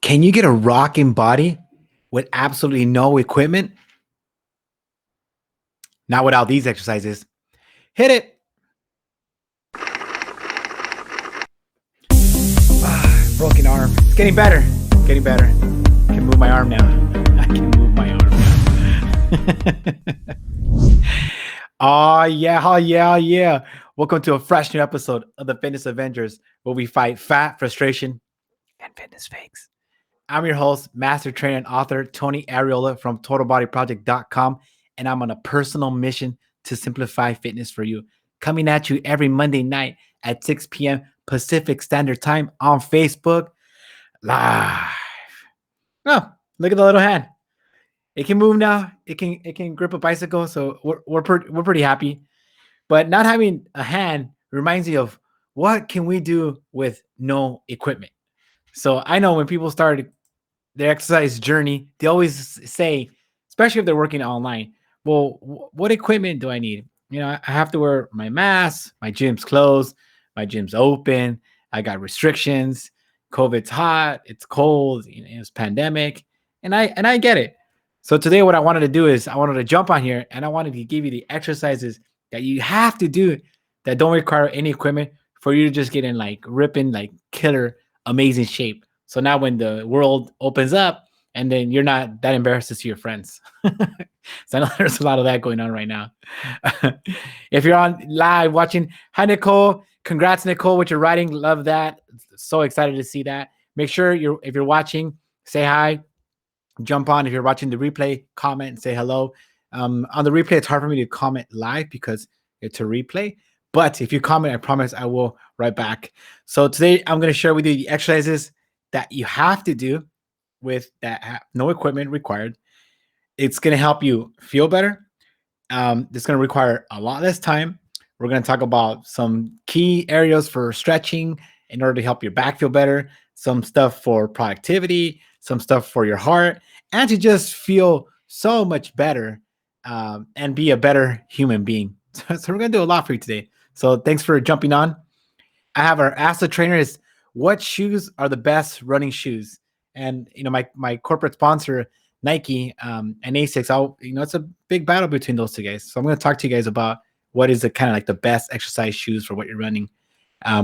Can you get a rocking body with absolutely no equipment? Not without these exercises. Hit it. Broken arm. It's getting better. Getting better. I can move my arm now. I can move my arm now. Oh yeah, oh yeah, oh yeah. Welcome to a fresh new episode of the Fitness Avengers, where we fight fat, frustration, and fitness fakes. I'm your host, master trainer and author Tony Arreola from TotalBodyProject.com, and I'm on a personal mission to simplify fitness for you. Coming at you every Monday night at 6 p.m. Pacific Standard Time on Facebook Live. Oh, look at the little hand. It can move now. It can grip a bicycle, so we're pretty happy. But not having a hand reminds me of what can we do with no equipment. So I know when people start their exercise journey, they always say, especially if they're working online, well, what equipment do I need? I have to wear my mask, my gym's closed, my gym's open, I got restrictions, COVID's hot, it's cold, it's pandemic, and I get it. So today what I wanted to do is I wanted to jump on here and I wanted to give you the exercises that you have to do that don't require any equipment for you to just get in like ripping, like killer, amazing shape. So now when the world opens up, and then you're not that embarrassed to see your friends. So I know there's a lot of that going on right now. If you're on live watching, hi Nicole. Congrats, Nicole, with your writing. Love that. So excited to see that. Make sure if you're watching, say hi. Jump on. If you're watching the replay, comment and say hello. On the replay, it's hard for me to comment live because it's a replay. But if you comment, I promise I will write back. So today I'm going to share with you the exercises that you have to do with that have no equipment required. It's going to help you feel better. It's going to require a lot less time. We're going to talk about some key areas for stretching in order to help your back feel better, some stuff for productivity, some stuff for your heart, and to just feel so much better and be a better human being. So we're going to do a lot for you today. So thanks for jumping on. I have our Ask the Trainer is what shoes are the best running shoes? And my corporate sponsor, Nike and Asics, it's a big battle between those two guys. So I'm going to talk to you guys about what is the kind of like the best exercise shoes for what you're running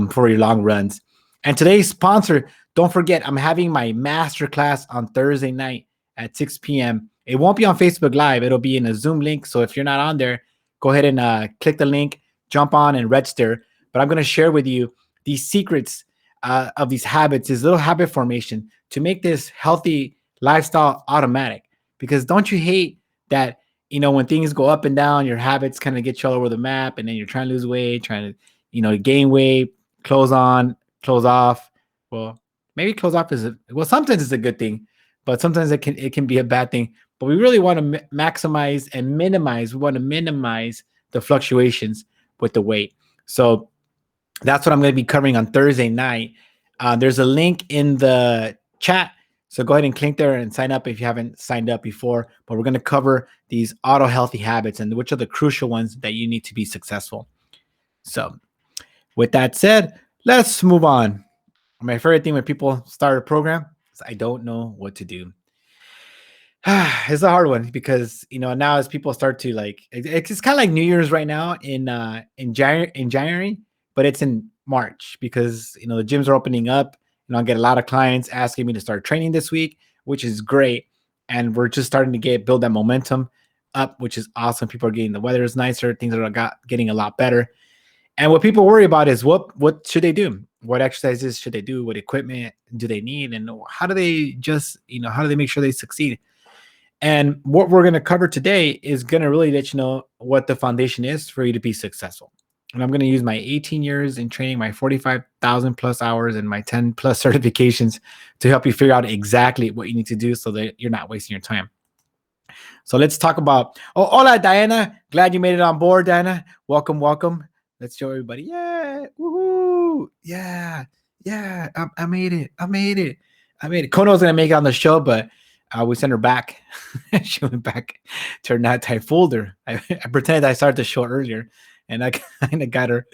for your long runs. And today's sponsor, don't forget, I'm having my masterclass on Thursday night at 6 p.m. It won't be on Facebook Live. It'll be in a Zoom link. So if you're not on there, go ahead and click the link, jump on and register. But I'm going to share with you these secrets of these habits, this little habit formation to make this healthy lifestyle automatic. Because don't you hate that, when things go up and down, your habits kind of get you all over the map, and then you're trying to lose weight, trying to, gain weight, clothes on, clothes off. Well, maybe clothes off sometimes it's a good thing, but sometimes it can be a bad thing. But we really want to maximize and minimize. We want to minimize the fluctuations with the weight. So that's what I'm going to be covering on Thursday night. There's a link in the chat. So go ahead and click there and sign up if you haven't signed up before. But we're going to cover these auto healthy habits and which are the crucial ones that you need to be successful. So with that said, let's move on. My favorite thing when people start a program is I don't know what to do. It's a hard one because now as people start to it's kind of like New Year's right now in January, but it's in March because the gyms are opening up. I get a lot of clients asking me to start training this week, which is great, and we're just starting to build that momentum up, which is awesome. People are getting, the weather is nicer, things are getting a lot better. And what people worry about is what should they do? What exercises should they do? What equipment do they need? And how do they how do they make sure they succeed? And what we're going to cover today is going to really let you know what the foundation is for you to be successful. And I'm going to use my 18 years in training, my 45,000 plus hours, and my 10 plus certifications to help you figure out exactly what you need to do so that you're not wasting your time. So let's talk about, hola, Diana. Glad you made it on board, Diana. Welcome, welcome. Let's show everybody. Yeah. Woohoo. Yeah. Yeah. I made it. Kono's going to make it on the show, but we sent her back. She went back to her nap. I fooled her. I pretended I started the show earlier, and I kind of got her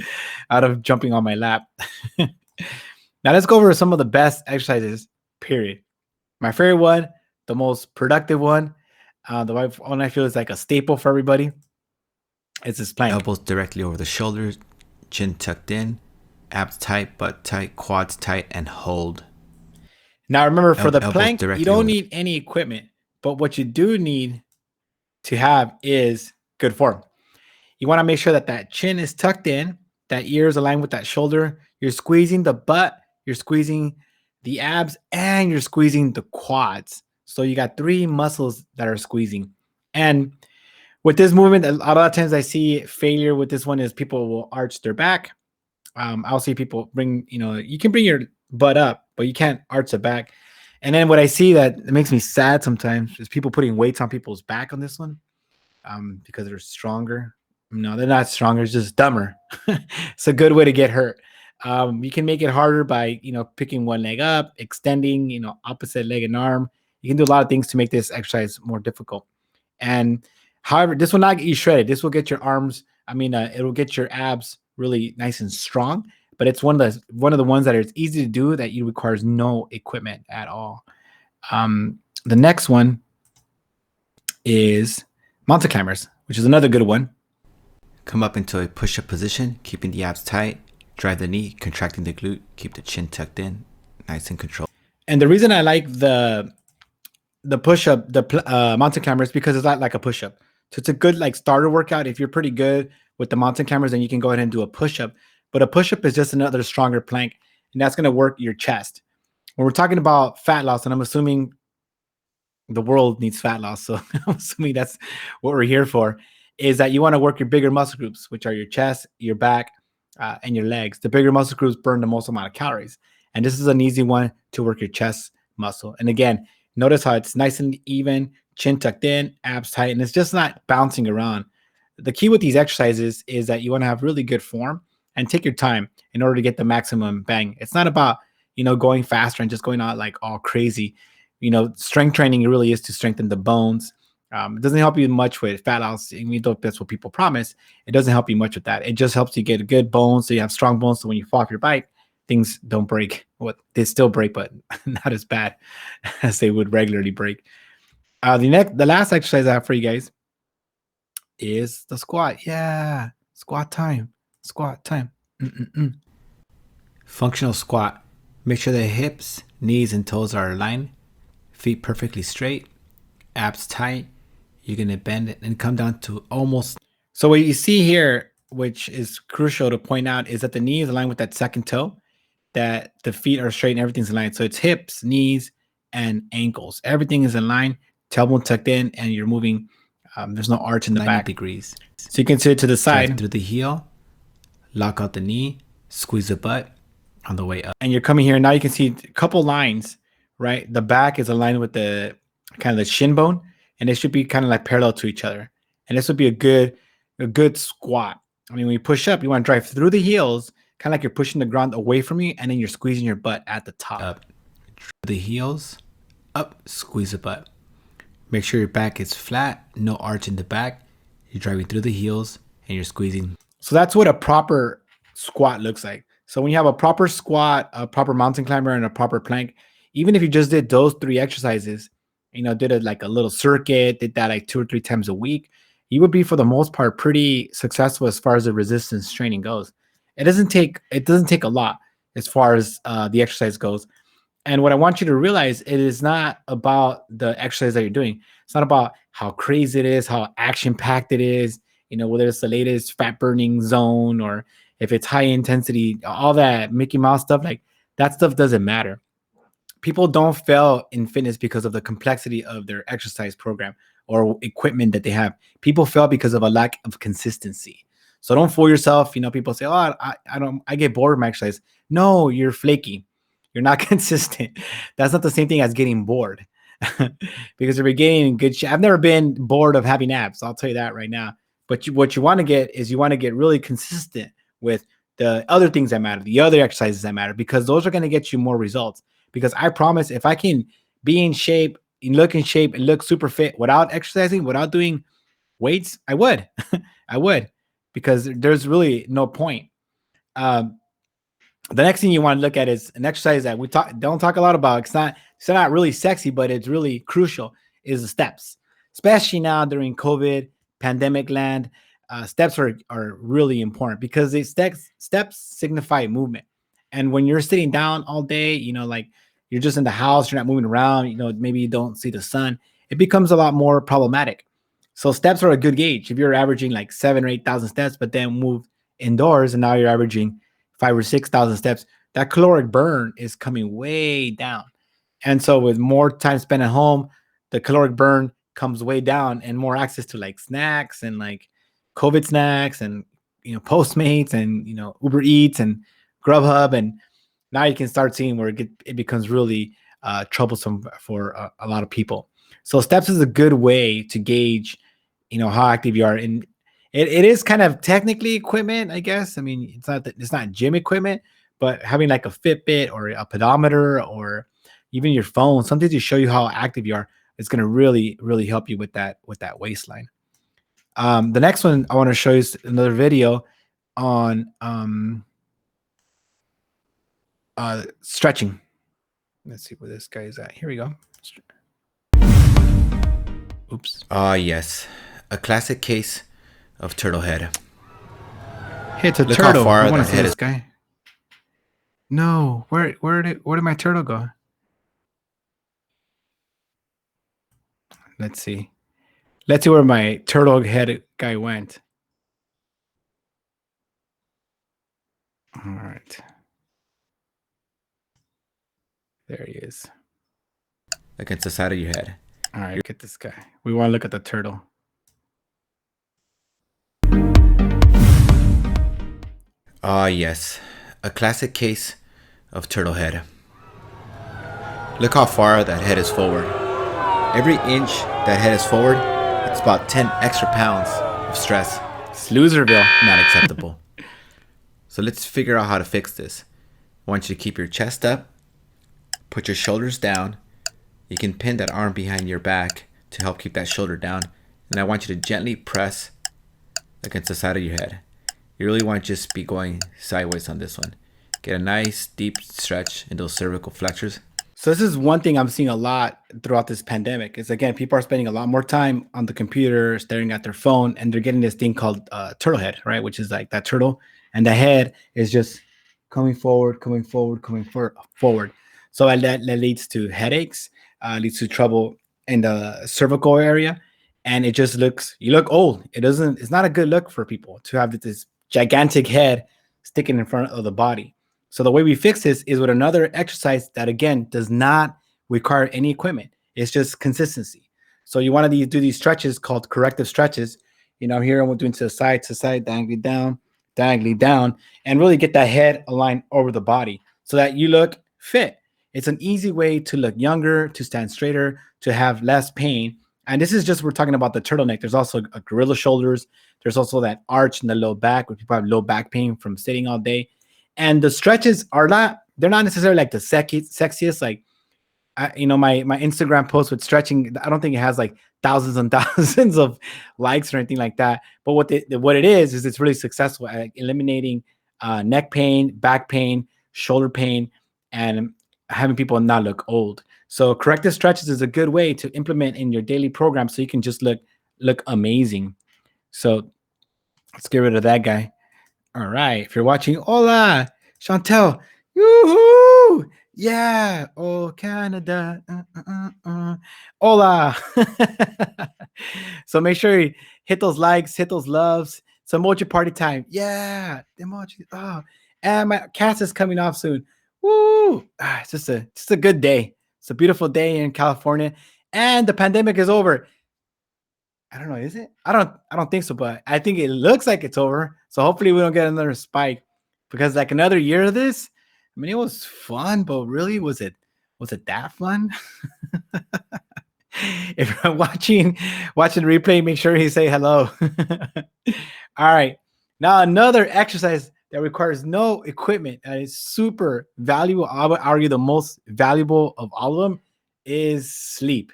out of jumping on my lap. Now let's go over some of the best exercises, period. My favorite one, the most productive one, the one I feel is like a staple for everybody. It's this plank. Elbows directly over the shoulders, chin tucked in, abs tight, butt tight, quads tight, and hold. Now remember, for the Elbows plank, you directly don't over. need any equipment, but what you do need to have is good form. You want to make sure that that chin is tucked in, that ear is aligned with that shoulder. You're squeezing the butt, you're squeezing the abs, and you're squeezing the quads. So you got three muscles that are squeezing. And with this movement, a lot of times I see failure with this one is people will arch their back. I'll see people bring, you can bring your butt up, but you can't arch the back. And then what I see that it makes me sad sometimes is people putting weights on people's back on this one, because they're stronger. No, they're not stronger. It's just dumber. It's a good way to get hurt. You can make it harder by, picking one leg up, extending, opposite leg and arm. You can do a lot of things to make this exercise more difficult. And however, this will not get you shredded. This will get your arms. It'll get your abs really nice and strong. But it's one of the ones that is easy to do that you requires no equipment at all. The next one is mountain climbers, which is another good one. Come up into a push-up position, keeping the abs tight. Drive the knee, contracting the glute. Keep the chin tucked in, nice and controlled. And the reason I like the push-up, the mountain climber, is because it's not like a push-up. So it's a good like starter workout. If you're pretty good with the mountain climbers, then you can go ahead and do a push-up. But a push-up is just another stronger plank, and that's going to work your chest. When we're talking about fat loss, and I'm assuming the world needs fat loss, so I'm assuming that's what we're here for, is that you want to work your bigger muscle groups, which are your chest, your back, and your legs. The bigger muscle groups burn the most amount of calories. And this is an easy one to work your chest muscle. And again, notice how it's nice and even, chin tucked in, abs tight, and it's just not bouncing around. The key with these exercises is that you want to have really good form and take your time in order to get the maximum bang. It's not about, going faster and just going out like all crazy. Strength training really is to strengthen the bones. It doesn't help you much with fat loss, even though that's what people promise. It doesn't help you much with that. It just helps you get good bones, so you have strong bones, so when you fall off your bike, things don't break. Well, they still break, but not as bad as they would regularly break. The last exercise I have for you guys is the squat. Yeah, squat time. Squat time. Mm-mm-mm. Functional squat. Make sure the hips, knees, and toes are aligned. Feet perfectly straight. Abs tight. You're going to bend it and come down to almost. So what you see here, which is crucial to point out, is that the knee is aligned with that second toe, that the feet are straight and everything's aligned. So it's hips, knees, and ankles. Everything is in line, tailbone tucked in, and you're moving. There's no arch in the 90 back. degrees. So you can sit to the side. Drive through the heel. Lock out the knee. Squeeze the butt on the way up. And you're coming here. Now you can see a couple lines, right? The back is aligned with the kind of the shin bone, and it should be kind of like parallel to each other. And this would be a good squat. When you push up, you want to drive through the heels, kind of like you're pushing the ground away from you, and then you're squeezing your butt at the top. Up. The heels. Up. Squeeze the butt. Make sure your back is flat, no arch in the back. You're driving through the heels and you're squeezing. So that's what a proper squat looks like. So when you have a proper squat, a proper mountain climber, and a proper plank, even if you just did those three exercises, did it like a little circuit, did that like 2 or 3 times a week, you would be for the most part pretty successful as far as the resistance training goes. It doesn't take a lot as far as the exercise goes. And what I want you to realize, it is not about the exercise that you're doing. It's not about how crazy it is, how action-packed it is, whether it's the latest fat burning zone or if it's high intensity, all that Mickey Mouse stuff, like that stuff doesn't matter. People don't fail in fitness because of the complexity of their exercise program or equipment that they have. People fail because of a lack of consistency. So don't fool yourself. People say, "Oh, I get bored of my exercise." No, you're flaky. You're not consistent. That's not the same thing as getting bored. Because if you're getting good shape, I've never been bored of having abs. I'll tell you that right now. But what you want to get is you want to get really consistent with the other things that matter, the other exercises that matter, because those are going to get you more results. Because I promise, if I can be in shape, look in shape, and look super fit without exercising, without doing weights, I would. I would, because there's really no point. The next thing you want to look at is an exercise that we don't talk a lot about. It's It's not really sexy, but it's really crucial, is the steps, especially now during COVID, pandemic land. Steps are really important because steps signify movement. And when you're sitting down all day, like you're just in the house, you're not moving around, maybe you don't see the sun, it becomes a lot more problematic. So steps are a good gauge. If you're averaging like 7 or 8,000 steps, but then move indoors and now you're averaging 5 or 6,000 steps, that caloric burn is coming way down. And so with more time spent at home, the caloric burn comes way down and more access to like snacks and like COVID snacks and Postmates and Uber Eats and Grubhub, and now you can start seeing where it becomes really troublesome for a lot of people. So steps is a good way to gauge, how active you are. And it is kind of technically equipment, I guess. I mean, it's not gym equipment, but having like a Fitbit or a pedometer or even your phone, something to show you how active you are, is going to really, really help you with that waistline. The next one I want to show you is another video on stretching. Let's see where this guy is at. Here we go. Oops. Ah, yes. A classic case of turtle head. Hey, it's a Look turtle. how far I want that to see head this is. guy. No, where did my turtle go? Let's see. Let's see where my turtle head guy went. All right. There he is. Against the side of your head. All right, look at this guy. We want to look at the turtle. Ah, yes. A classic case of turtle head. Look how far that head is forward. Every inch that head is forward, it's about 10 extra pounds of stress. Loserville. Not acceptable. So let's figure out how to fix this. I want you to keep your chest up, put your shoulders down. You can pin that arm behind your back to help keep that shoulder down. And I want you to gently press against the side of your head. You really want to just be going sideways on this one. Get a nice deep stretch in those cervical flexors. So this is one thing I'm seeing a lot throughout this pandemic is, again, people are spending a lot more time on the computer, staring at their phone, and they're getting this thing called turtle head, right? Which is like that turtle, and the head is just coming forward. So that leads to headaches, leads to trouble in the cervical area, and you look old. It's not a good look for people to have this gigantic head sticking in front of the body. So the way we fix this is with another exercise that, again, does not require any equipment. It's just consistency. So you want to do these stretches called corrective stretches. Here I'm doing to side, dangly down, and really get that head aligned over the body so that you look fit. It's an easy way to look younger, to stand straighter, to have less pain. And this is just, we're talking about the turtleneck. There's also a gorilla shoulders. There's also that arch in the low back where people have low back pain from sitting all day. And the stretches they're not necessarily like the sexiest. Like, my Instagram post with stretching, I don't think it has like thousands and thousands of likes or anything like that. But what it is it's really successful at eliminating neck pain, back pain, shoulder pain, and having people not look old. So corrective stretches is a good way to implement in your daily program so you can just look amazing. So let's get rid of that guy. All right. If you're watching, hola, Chantel. Yoo-hoo! Yeah. Oh, Canada. Hola. So make sure you hit those likes, hit those loves. It's emoji party time. Yeah. Emoji. Oh, and my cast is coming off soon. Woo. It's just a good day. It's a beautiful day in California. And the pandemic is over. I don't know, is it? I don't think so, but I think it looks like it's over. So hopefully we don't get another spike, because like another year of this, I mean, it was fun, but really, was it that fun? If you're watching the replay, make sure you say hello. All right. Now another exercise that requires no equipment and is super valuable. I would argue the most valuable of all of them is sleep.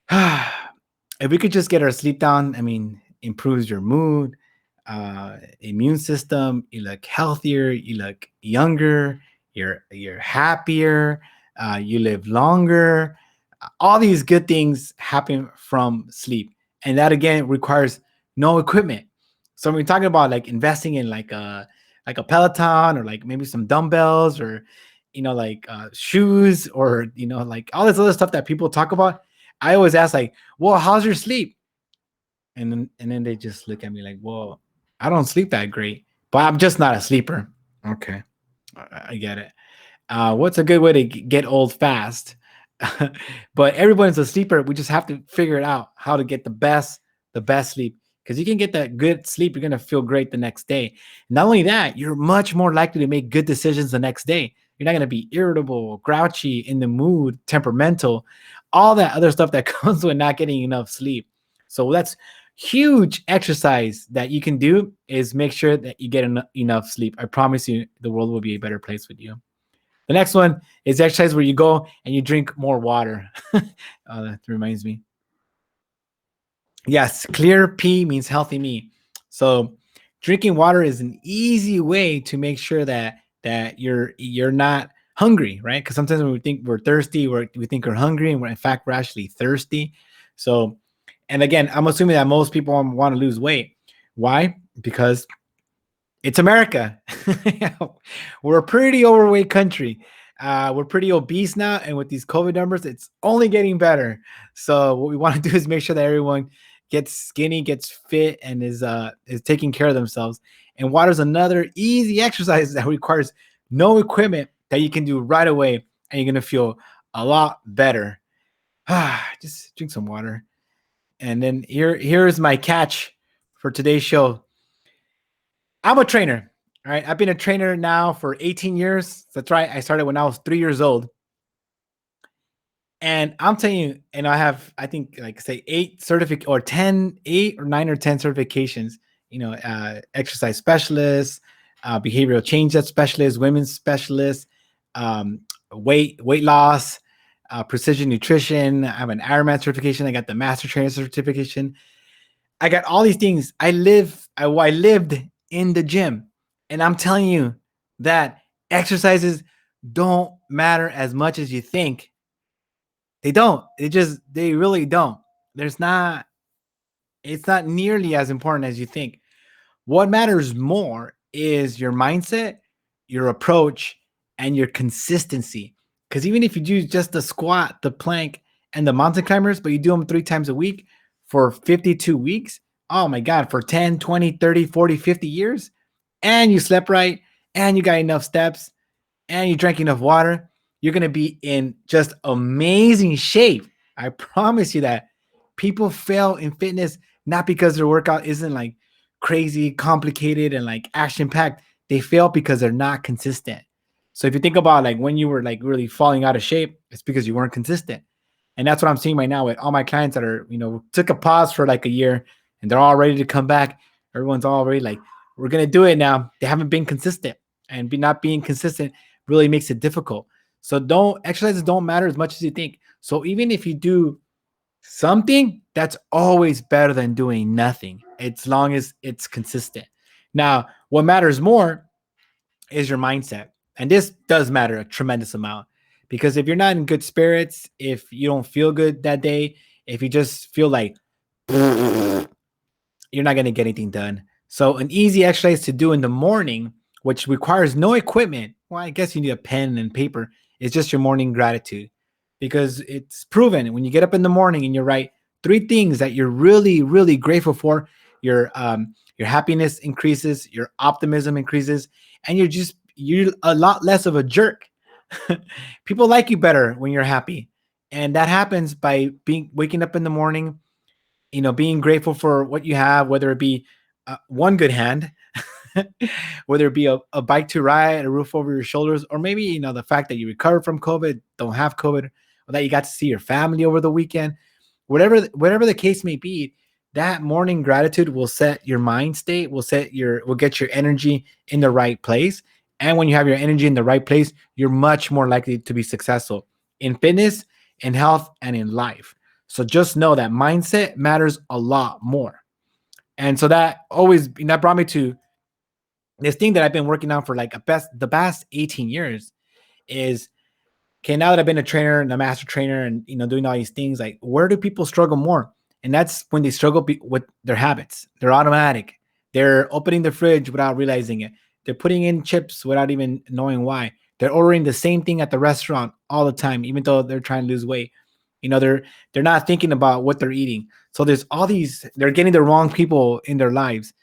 If we could just get our sleep down, I mean, improves your mood, immune system. You look healthier. You look younger. You're happier. you live longer. All these good things happen from sleep, and that again requires no equipment. So when we're talking about like investing in like a Peloton or like maybe some dumbbells or like shoes or like all this other stuff that people talk about, I always ask like, well, how's your sleep? And then they just look at me like, well, I don't sleep that great, but I'm just not a sleeper. Okay, I get it. What's a good way to get old fast? But everyone's a sleeper. We just have to figure it out how to get the best sleep. Because you can get that good sleep, you're gonna feel great the next day. Not only that, you're much more likely to make good decisions the next day. You're not gonna be irritable, grouchy, in the mood, temperamental, all that other stuff that comes with not getting enough sleep. So that's huge exercise that you can do is make sure that you get enough sleep. I promise you, the world will be a better place with you. The next one is exercise where you go and you drink more water. That reminds me. Yes, clear P means healthy me. So drinking water is an easy way to make sure that you're not hungry, right? Because sometimes when we think we're thirsty, we think we're hungry, and in fact we're actually thirsty. So, and again, I'm assuming that most people want to lose weight. Why? Because it's America. We're a pretty overweight country. We're pretty obese now, and with these COVID numbers, it's only getting better. So what we want to do is make sure that everyone gets skinny, gets fit, and is taking care of themselves. And water is another easy exercise that requires no equipment that you can do right away, and you're gonna feel a lot better. Just drink some water. And then here's my catch for today's show. I'm a trainer. All right. I've been a trainer now for 18 years. That's right. I started when I was 3 years old. And I'm telling you, and I have, I think, like say 8 or 9 or 10 certifications, exercise specialist, behavioral change specialist, women's specialist, um, weight loss, precision nutrition. I have an Ironman certification. I got the master trainer certification. I got all these things. I lived in the gym, and I'm telling you that exercises don't matter as much as you think. They don't. They really don't. There's not. It's not nearly as important as you think. What matters more is your mindset, your approach, and your consistency. Because even if you do just the squat, the plank, and the mountain climbers, but you do them 3 times a week for 52 weeks, oh my God, for 10, 20, 30, 40, 50 years, and you slept right, and you got enough steps, and you drank enough water, you're going to be in just amazing shape. I promise you that. People fail in fitness not because their workout isn't like crazy, complicated, and like action packed. They fail because they're not consistent. So if you think about like when you were like really falling out of shape, it's because you weren't consistent. And that's what I'm seeing right now with all my clients that are, took a pause for like a year and they're all ready to come back. Everyone's already like, we're going to do it now. They haven't been consistent, and not being consistent really makes it difficult. So exercises don't matter as much as you think. So even if you do something, that's always better than doing nothing, as long as it's consistent. Now, what matters more is your mindset. And this does matter a tremendous amount, because if you're not in good spirits, if you don't feel good that day, if you just feel like you're not going to get anything done. So an easy exercise to do in the morning, which requires no equipment, well, I guess you need a pen and paper, is just your morning gratitude. Because it's proven when you get up in the morning and you write 3 things that you're really, really grateful for, your happiness increases, your optimism increases, and you're a lot less of a jerk. People like you better when you're happy. And that happens by waking up in the morning, being grateful for what you have, whether it be one good hand, whether it be a bike to ride, a roof over your shoulders, or maybe, the fact that you recovered from COVID, don't have COVID, or that you got to see your family over the weekend, whatever the case may be, that morning gratitude will set your mind state, will get your energy in the right place. And when you have your energy in the right place, you're much more likely to be successful in fitness, in health, and in life. So just know that mindset matters a lot more. And so that brought me to this thing that I've been working on for like the past 18 years is okay, now that I've been a trainer and a master trainer and doing all these things, like where do people struggle more? And that's when they struggle with their habits. They're automatic. They're opening the fridge without realizing it. They're putting in chips without even knowing why. They're ordering the same thing at the restaurant all the time, even though they're trying to lose weight. They're not thinking about what they're eating. So there's all these, they're getting the wrong people in their lives.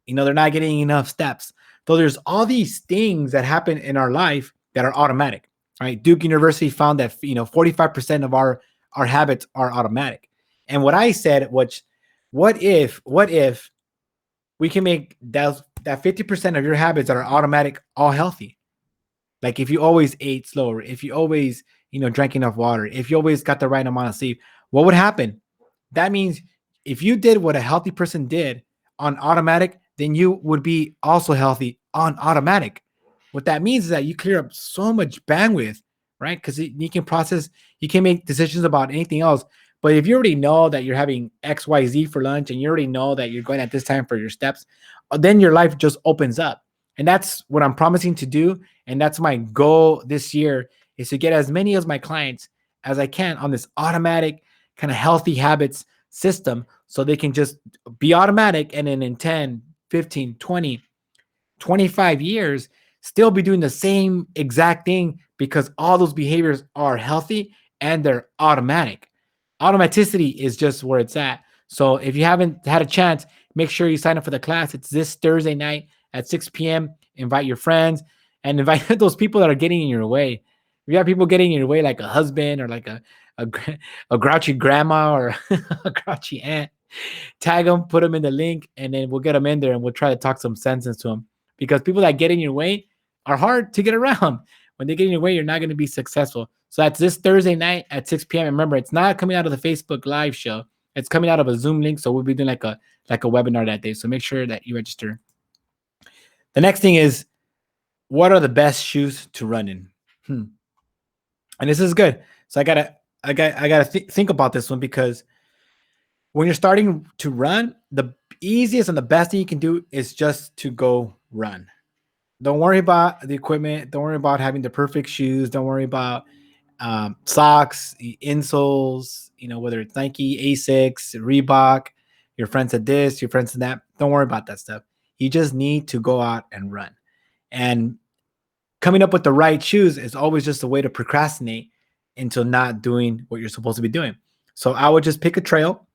They're not getting enough steps. So there's all these things that happen in our life that are automatic. Right? Duke University found that 45% of our habits are automatic. And what I said, which what if we can make that 50% of your habits that are automatic all healthy? Like if you always ate slower, if you always, drank enough water, if you always got the right amount of sleep, what would happen? That means if you did what a healthy person did on automatic, then you would be also healthy on automatic. What that means is that you clear up so much bandwidth, right? Because you can process, you can make decisions about anything else. But if you already know that you're having XYZ for lunch and you already know that you're going at this time for your steps, then your life just opens up. And that's what I'm promising to do. And that's my goal this year is to get as many of my clients as I can on this automatic kind of healthy habits system so they can just be automatic and then in 10, 15, 20, 25 years still be doing the same exact thing because all those behaviors are healthy and they're automatic. Automaticity is just where it's at. So if you haven't had a chance, make sure you sign up for the class. It's this Thursday night at 6 p.m. Invite your friends and invite those people that are getting in your way. If you have people getting in your way, like a husband or like a, a grouchy grandma or a grouchy aunt, tag them, put them in the link, and then we'll get them in there and we'll try to talk some sense into them. Because people that get in your way are hard to get around. When they get in your way, you're not going to be successful. So that's this Thursday night at 6 p.m. Remember, it's not coming out of the Facebook Live show. It's coming out of a Zoom link. So we'll be doing like a webinar that day. So make sure that you register. The next thing is, what are the best shoes to run in? And this is good. So I gotta think about this one because when you're starting to run, the easiest and the best thing you can do is just to go run. Don't worry about the equipment. Don't worry about having the perfect shoes. Don't worry about socks, insoles, whether it's Nike, Asics, Reebok, your friends said this, your friends said that. Don't worry about that stuff. You just need to go out and run. And coming up with the right shoes is always just a way to procrastinate into not doing what you're supposed to be doing. So I would just pick a trail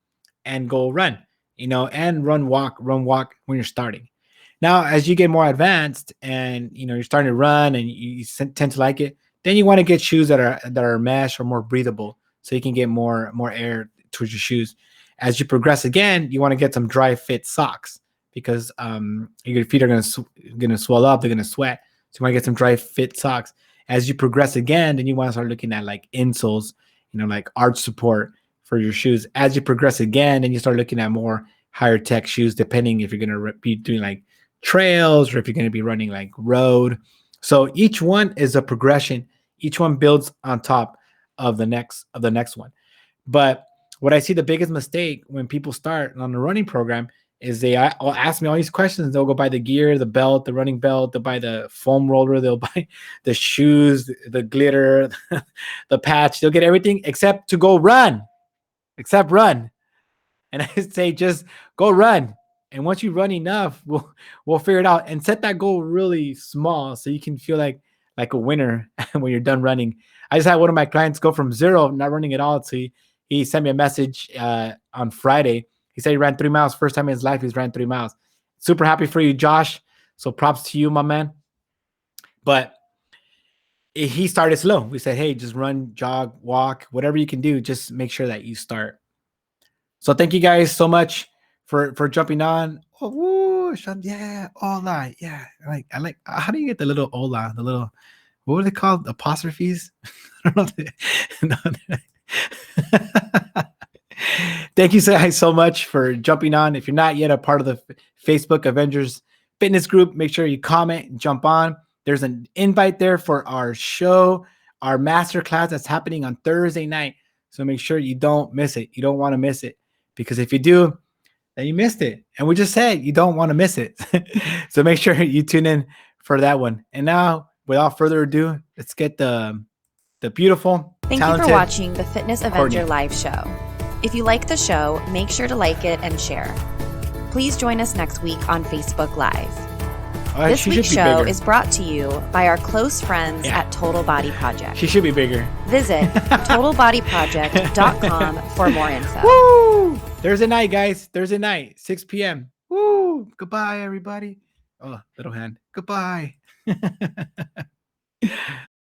and go run, and run, walk when you're starting. Now, as you get more advanced and you're starting to run and you tend to like it, then you want to get shoes that are mesh or more breathable, so you can get more air towards your shoes. As you progress again, you want to get some dry fit socks because your feet are gonna swell up, they're gonna sweat. So you want to get some dry fit socks. As you progress again, then you want to start looking at like insoles, like arch support for your shoes. As you progress again, then you start looking at more higher tech shoes, depending if you're gonna be doing like trails or if you're going to be running like road. So each one is a progression. Each one builds on top of the next one. But what I see the biggest mistake when people start on the running program is they'll ask me all these questions. They'll go buy the gear, the belt, the running belt, they'll buy the foam roller, they'll buy the shoes, the glitter, the patch, they'll get everything except to go run. Except run. And I say, just go run. And once you run enough, we'll figure it out and set that goal really small so you can feel like a winner when you're done running. I just had one of my clients go from zero, not running at all, to he sent me a message on Friday. He said he ran 3 miles. First time in his life he's ran 3 miles. Super happy for you, Josh. So props to you, my man. But he started slow. We said, hey, just run, jog, walk, whatever you can do. Just make sure that you start. So thank you guys so much for jumping on. Oh, woo, yeah, hola, yeah. I like. How do you get the little hola? The little, what were they called? Apostrophes? I don't know. Thank you guys so much for jumping on. If you're not yet a part of the Facebook Avengers Fitness group, make sure you comment and jump on. There's an invite there for our show, our master class that's happening on Thursday night. So make sure you don't miss it. You don't want to miss it, because if you do, then you missed it. And we just said you don't want to miss it. So make sure you tune in for that one. And now, without further ado, let's get the the beautiful, Thank talented. you for watching the Fitness Avenger Courtney. live show. If you like the show, make sure to like it and share. Please join us next week on Facebook Live. This She week's should be show bigger. is brought to you by our close friends at Total Body Project. She should be bigger. Visit totalbodyproject.com for more info. Woo! Thursday night, guys. Thursday night, 6 p.m. Woo! Goodbye, everybody. Oh, little hand. Goodbye.